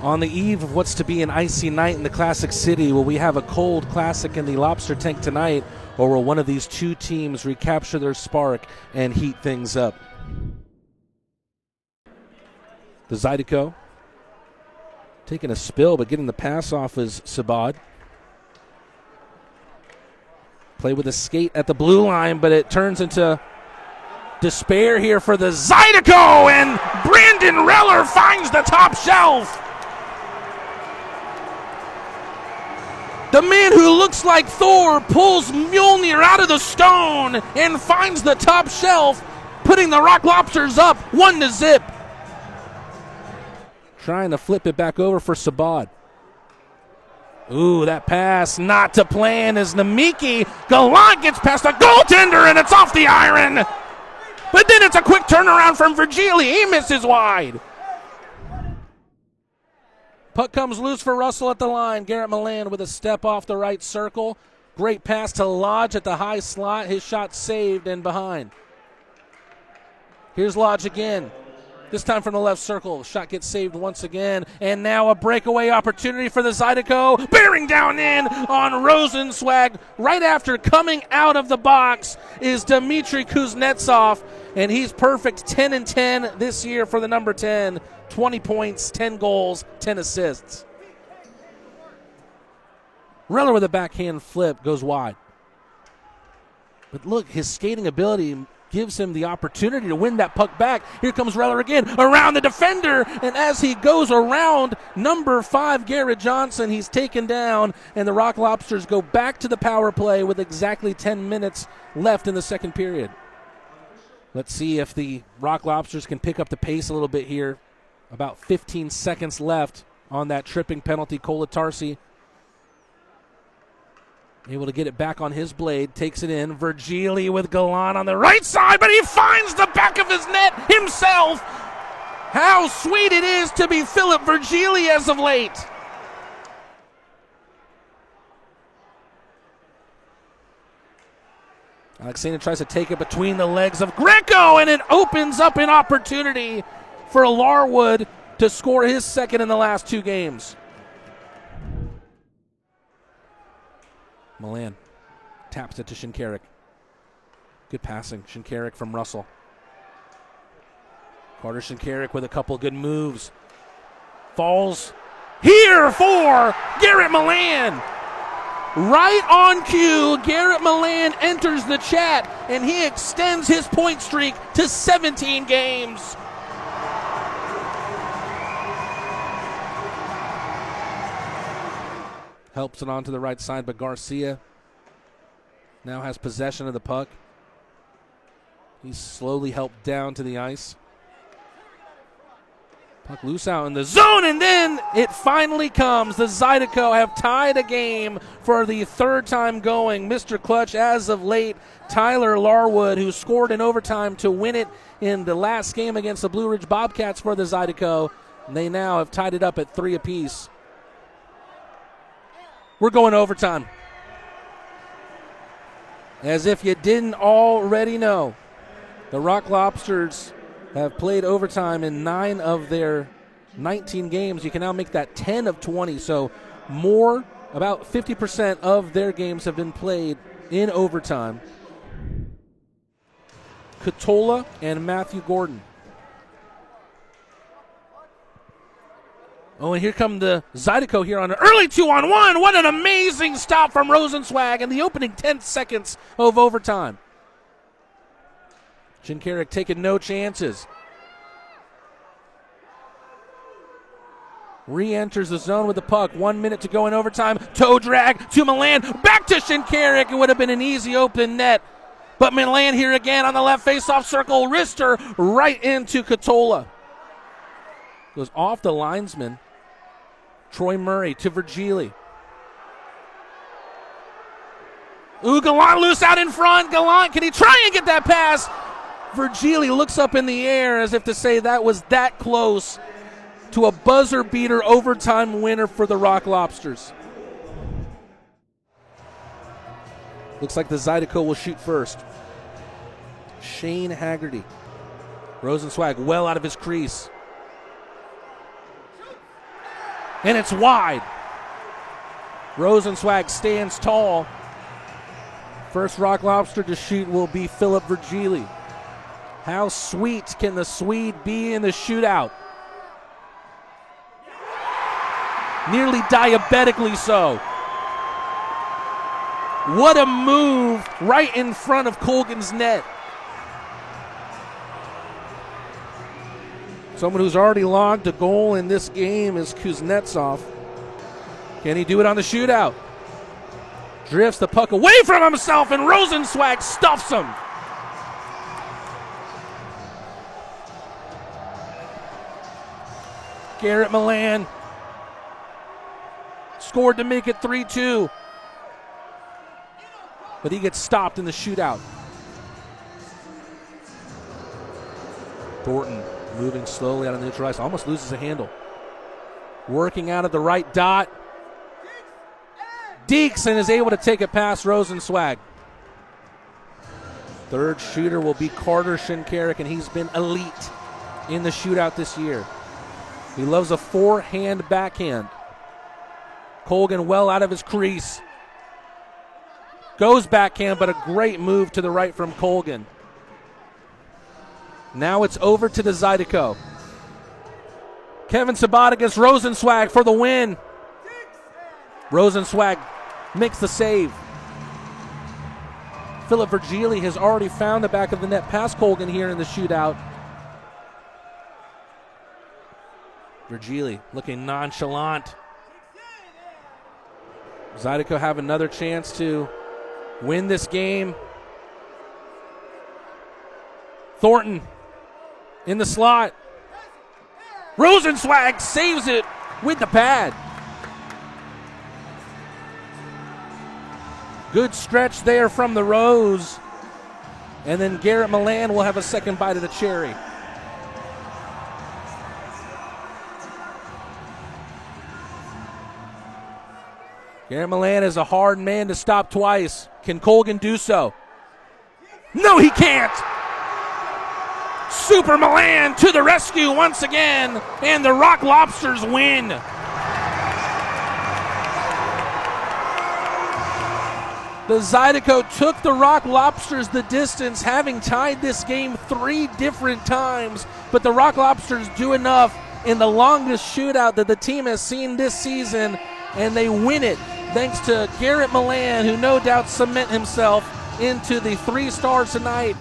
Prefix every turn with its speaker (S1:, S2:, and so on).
S1: On the eve of what's to be an icy night in the Classic City, will we have a cold classic in the Lobster Tank tonight, or will one of these two teams recapture their spark and heat things up? The Zydeco taking a spill, but getting the pass off is Sabad. Play with a skate at the blue line, but it turns into despair here for the Zydeco, and Brandon Reller finds the top shelf. The man who looks like Thor pulls Mjolnir out of the stone and finds the top shelf, putting the Rock Lobsters up 1-0. Trying to flip it back over for Sabad. Ooh, that pass not to plan as Namiki Gallant gets past the goaltender, and it's off the iron. But then it's a quick turnaround from Virgili. He misses wide. Puck comes loose for Russell at the line. Garrett Milan with a step off the right circle. Great pass to Lodge at the high slot. His shot saved and behind. Here's Lodge again. This time from the left circle. Shot gets saved once again. And now a breakaway opportunity for the Zydeco. Bearing down in on Rosenzweig. Right after coming out of the box is Dmitry Kuznetsov. And he's perfect 10-10 this year for the number 10. 20 points, 10 goals, 10 assists. Reller with a backhand flip goes wide. But look, his skating ability gives him the opportunity to win that puck back. Here comes Reller again around the defender, and as he goes around number 5, Garrett Johnson, he's taken down, and the Rock Lobsters go back to the power play with exactly 10 minutes left in the second period. Let's see if the Rock Lobsters can pick up the pace a little bit here. About 15 seconds left on that tripping penalty. Kolatarsi able to get it back on his blade, takes it in. Virgili with Gallant on the right side, but he finds the back of his net himself. How sweet it is to be Philip Virgili as of late. Alexander tries to take it between the legs of Greco, and it opens up an opportunity for Larwood to score his second in the last 2 games. Milan taps it to Shinkarik. Good passing, Shinkarik from Russell. Carter Shinkarik with a couple good moves. Falls here for Garrett Milan. Right on cue, Garrett Milan enters the chat, and he extends his point streak to 17 games. Helps it onto the right side, but Garcia now has possession of the puck. He's slowly helped down to the ice. Puck loose out in the zone, and then it finally comes. The Zydeco have tied a game for the 3rd time going. Mr. Clutch as of late, Tyler Larwood, who scored in overtime to win it in the last game against the Blue Ridge Bobcats for the Zydeco. And they now have tied it up at 3 apiece. We're going overtime. As if you didn't already know, the Rock Lobsters have played overtime in 9 of their 19 games. You can now make that 10 of 20. So more, about 50% of their games have been played in overtime. Katola and Matthew Gordon. Oh, and here come the Zydeco here on an early 2-on-1. What an amazing stop from Rosenzweig in the opening 10 seconds of overtime. Shinkarik taking no chances. Re-enters the zone with the puck. 1 minute to go in overtime. Toe drag to Milan. Back to Shinkarik. It would have been an easy open net. But Milan here again on the left face-off circle. Wrister right into Katola. Goes off the linesman. Troy Murray to Virgili. Ooh, Gallant loose out in front. Gallant, can he try and get that pass? Virgili looks up in the air as if to say that was that close to a buzzer beater overtime winner for the Rock Lobsters. Looks like the Zydeco will shoot first. Shane Haggerty. Rosenzweig well out of his crease. and it's wide. Rosenzweig stands tall. First Rock Lobster to shoot will be Philip Virgili. How sweet can the Swede be in the shootout? Nearly diabetically so. What a move right in front of Colgan's net. Someone who's already logged a goal in this game is Kuznetsov. Can he do it on the shootout? Drifts the puck away from himself, and Rosenzweig stuffs him. Garrett Milan scored to make it 3-2. But he gets stopped in the shootout. Thornton moving slowly out of neutral ice, almost loses a handle. Working out of the right dot. Deekson is able to take it past Rosenzweig. Third shooter will be Carter Shinkarik, and he's been elite in the shootout this year. He loves a forehand backhand. Colgan well out of his crease. Goes backhand, but a great move to the right from Colgan. Now it's over to the Zydeco. Kevin Sabat against Rosenzweig for the win. Rosenzweig makes the save. Philip Virgili has already found the back of the net past Colgan here in the shootout. Virgili looking nonchalant. Zydeco have another chance to win this game. Thornton in the slot. Rosenzweig saves it with the pad. Good stretch there from the Rose. And then Garrett Milan will have a second bite of the cherry. Garrett Milan is a hard man to stop twice. Can Colgan do so? No, he can't. Super Milan to the rescue once again, and the Rock Lobsters win. The Zydeco took the Rock Lobsters the distance, having tied this game 3 different times, but the Rock Lobsters do enough in the longest shootout that the team has seen this season, and they win it thanks to Garrett Milan, who no doubt cement himself into the 3 stars tonight.